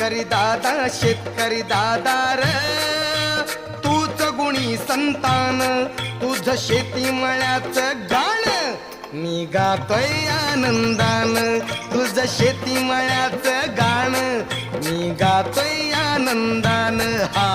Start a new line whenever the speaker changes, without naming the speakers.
शेतकरी दादा र तूच गुणी संतान, तुझ शेती मळ्याचं गाण मी गातोय आनंदान, तुझ शेती मळ्याचं गाण मी गातोय आनंदान. हा